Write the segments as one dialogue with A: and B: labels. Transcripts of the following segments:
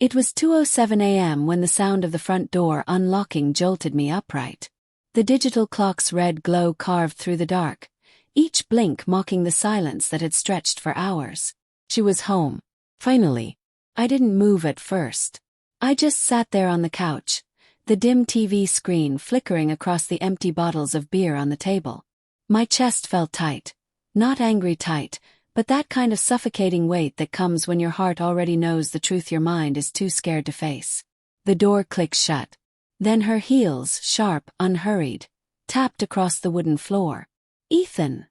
A: It was 2:07 a.m. when the sound of the front door unlocking jolted me upright. The digital clock's red glow carved through the dark, each blink mocking the silence that had stretched for hours. She was home. Finally. I didn't move at first. I just sat there on the couch, the dim TV screen flickering across the empty bottles of beer on the table. My chest felt tight. Not angry tight, but that kind of suffocating weight that comes when your heart already knows the truth your mind is too scared to face. The door clicked shut. Then her heels, sharp, unhurried, tapped across the wooden floor. "Ethan."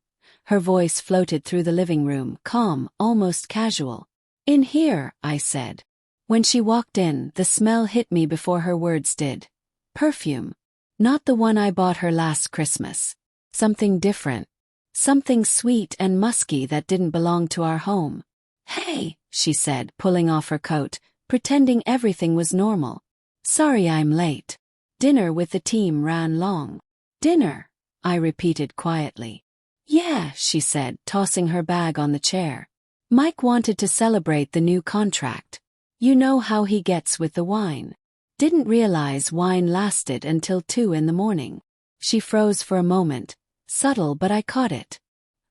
A: Her voice floated through the living room, calm, almost casual. "In here," I said. When she walked in, the smell hit me before her words did. Perfume. Not the one I bought her last Christmas. Something different. Something sweet and musky that didn't belong to our home. "Hey," she said, pulling off her coat, pretending everything was normal. "Sorry I'm late. Dinner with the team ran long." "Dinner?" I repeated quietly. "Yeah," she said, tossing her bag on the chair. "Mike wanted to celebrate the new contract. You know how he gets with the wine. Didn't realize wine lasted until 2 in the morning." She froze for a moment, subtle, but I caught it.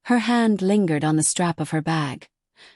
A: Her hand lingered on the strap of her bag,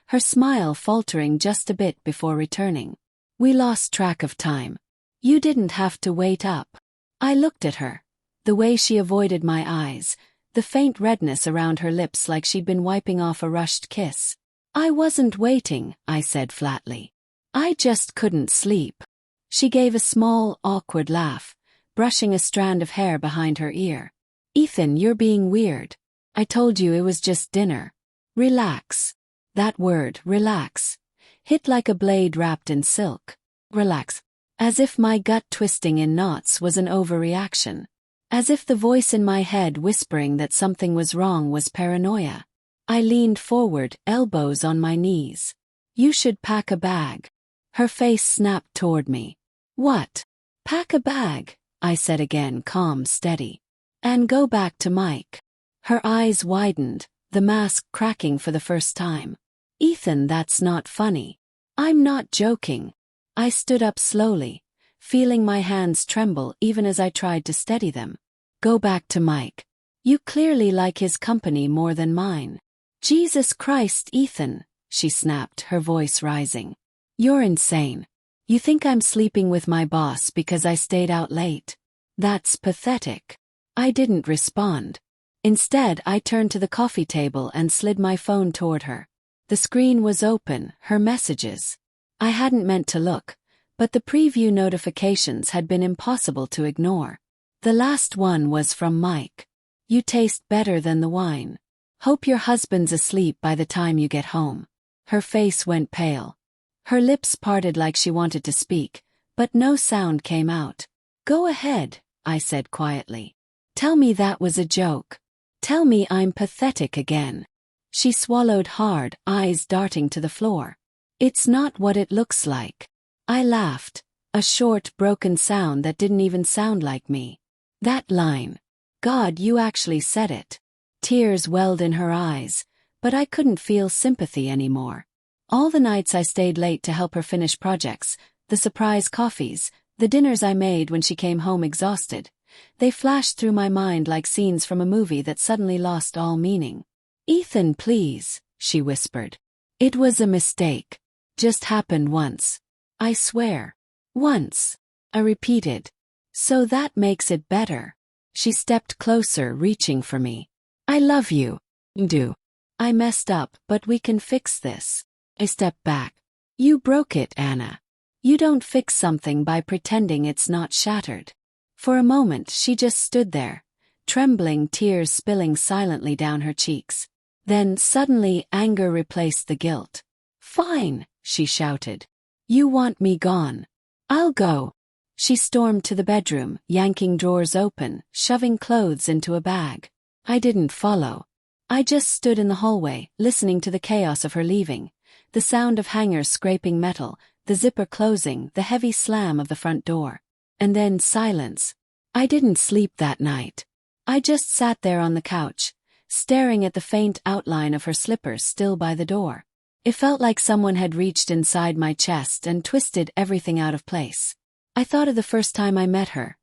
A: her smile faltering just a bit before returning. "We lost track of time. You didn't have to wait up." I looked at her. The way she avoided my eyes, the faint redness around her lips like she'd been wiping off a rushed kiss. "I wasn't waiting," I said flatly. "I just couldn't sleep." She gave a small, awkward laugh, brushing a strand of hair behind her ear. "Ethan, you're being weird. I told you it was just dinner. Relax." That word, relax, hit like a blade wrapped in silk. Relax. As if my gut twisting in knots was an overreaction. As if the voice in my head whispering that something was wrong was paranoia. I leaned forward, elbows on my knees. "You should pack a bag." Her face snapped toward me. "What?" "Pack a bag," I said again, calm, steady. "And go back to Mike." Her eyes widened, the mask cracking for the first time. "Ethan, that's not funny." "I'm not joking." I stood up slowly, feeling my hands tremble even as I tried to steady them. "Go back to Mike. You clearly like his company more than mine." "Jesus Christ, Ethan," she snapped, her voice rising. "You're insane. You think I'm sleeping with my boss because I stayed out late? That's pathetic." I didn't respond. Instead, I turned to the coffee table and slid my phone toward her. The screen was open, her messages. I hadn't meant to look, but the preview notifications had been impossible to ignore. The last one was from Mike. "You taste better than the wine. Hope your husband's asleep by the time you get home." Her face went pale. Her lips parted like she wanted to speak, but no sound came out. "Go ahead," I said quietly. "Tell me that was a joke. Tell me I'm pathetic again." She swallowed hard, eyes darting to the floor. "It's not what it looks like." I laughed, a short, broken sound that didn't even sound like me. That line. God, you actually said it. Tears welled in her eyes, but I couldn't feel sympathy anymore. All the nights I stayed late to help her finish projects, the surprise coffees, the dinners I made when she came home exhausted, they flashed through my mind like scenes from a movie that suddenly lost all meaning. "Ethan, please," she whispered. "It was a mistake. Just happened once. I swear." "Once," I repeated. "So that makes it better." She stepped closer, reaching for me. "I love you. Do. I messed up, but we can fix this." I stepped back. "You broke it, Anna. You don't fix something by pretending it's not shattered." For a moment she just stood there, trembling, tears spilling silently down her cheeks. Then suddenly anger replaced the guilt. "Fine," she shouted. "You want me gone. I'll go." She stormed to the bedroom, yanking drawers open, shoving clothes into a bag. I didn't follow. I just stood in the hallway, listening to the chaos of her leaving, the sound of hangers scraping metal, the zipper closing, the heavy slam of the front door. And then silence. I didn't sleep that night. I just sat there on the couch, staring at the faint outline of her slippers still by the door. It felt like someone had reached inside my chest and twisted everything out of place. I thought of the first time I met her,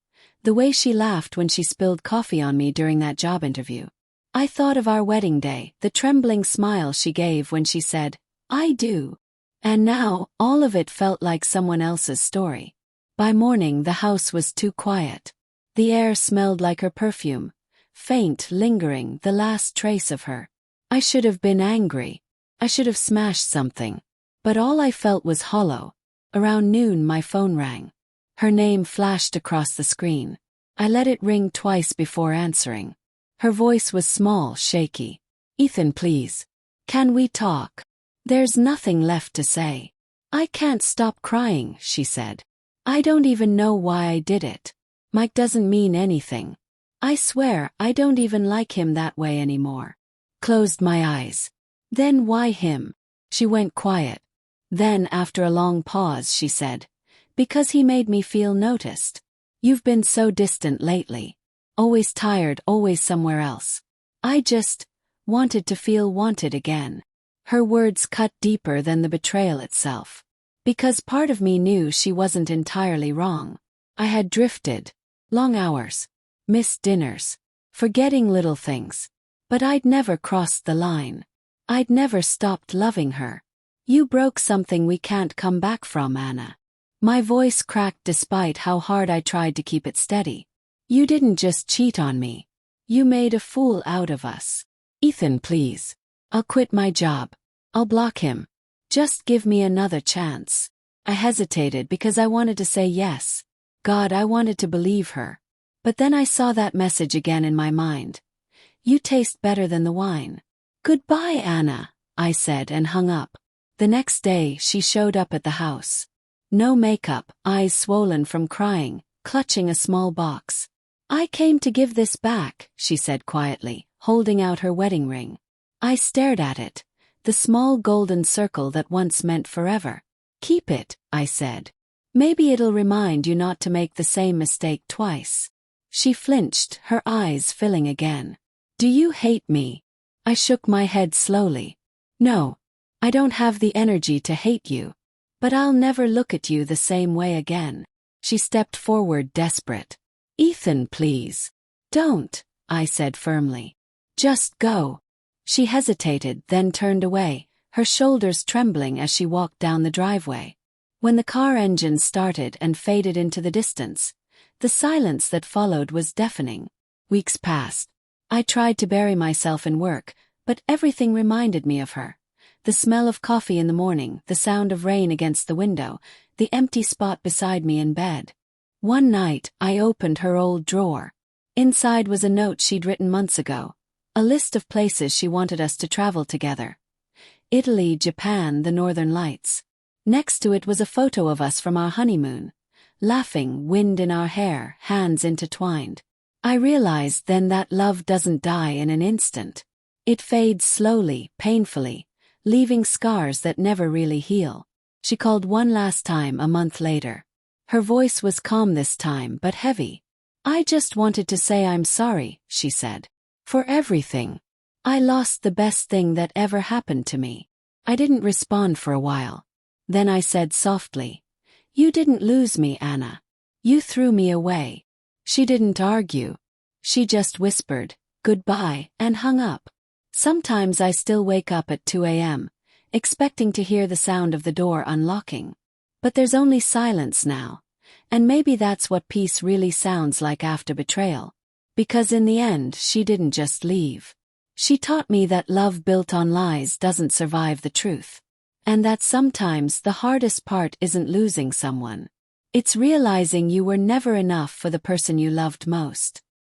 A: the way she laughed when she spilled coffee on me during that job interview. I thought of our wedding day, the trembling smile she gave when she said, "I do." And now, all of it felt like someone else's story. By morning, the house was too quiet. The air smelled like her perfume, faint, lingering, the last trace of her. I should have been angry. I should have smashed something. But all I felt was hollow. Around noon, my phone rang. Her name flashed across the screen. I let it ring twice before answering. Her voice was small, shaky. "Ethan, please. Can we talk? There's nothing left to say." "I can't stop crying," she said. "I don't even know why I did it. Mike doesn't mean anything. I swear, I don't even like him that way anymore." Closed my eyes. "Then why him?" She went quiet. Then, after a long pause, she said, "Because he made me feel noticed. You've been so distant lately. Always tired, always somewhere else. I just wanted to feel wanted again." Her words cut deeper than the betrayal itself. Because part of me knew she wasn't entirely wrong. I had drifted. Long hours. Missed dinners. Forgetting little things. But I'd never crossed the line. I'd never stopped loving her. "You broke something we can't come back from, Anna." My voice cracked despite how hard I tried to keep it steady. "You didn't just cheat on me. You made a fool out of us. Ethan, please. I'll quit my job. I'll block him. Just give me another chance." I hesitated because I wanted to say yes. God, I wanted to believe her. But then I saw that message again in my mind. "You taste better than the wine." "Goodbye, Anna," I said and hung up. The next day, she showed up at the house. No makeup, eyes swollen from crying, clutching a small box. "I came to give this back," she said quietly, holding out her wedding ring. I stared at it, the small golden circle that once meant forever. "Keep it," I said. "Maybe it'll remind you not to make the same mistake twice." She flinched, her eyes filling again. "Do you hate me?" I shook my head slowly. "No. I don't have the energy to hate you. But I'll never look at you the same way again." She stepped forward, desperate. "Ethan, please. Don't," I said firmly. "Just go." She hesitated, then turned away, her shoulders trembling as she walked down the driveway. When the car engine started and faded into the distance, the silence that followed was deafening. Weeks passed. I tried to bury myself in work, but everything reminded me of her. The smell of coffee in the morning, the sound of rain against the window, the empty spot beside me in bed. One night, I opened her old drawer. Inside was a note she'd written months ago, a list of places she wanted us to travel together. Italy, Japan, the Northern Lights. Next to it was a photo of us from our honeymoon, laughing, wind in our hair, hands intertwined. I realized then that love doesn't die in an instant. It fades slowly, painfully, leaving scars that never really heal. She called one last time a month later. Her voice was calm this time, but heavy. "I just wanted to say I'm sorry," she said. "For everything. I lost the best thing that ever happened to me." I didn't respond for a while. Then I said softly, "You didn't lose me, Anna. You threw me away." She didn't argue. She just whispered, "Goodbye," and hung up. Sometimes I still wake up at 2 a.m., expecting to hear the sound of the door unlocking. But there's only silence now, and maybe that's what peace really sounds like after betrayal. Because in the end, she didn't just leave. She taught me that love built on lies doesn't survive the truth. And that sometimes the hardest part isn't losing someone. It's realizing you were never enough for the person you loved most.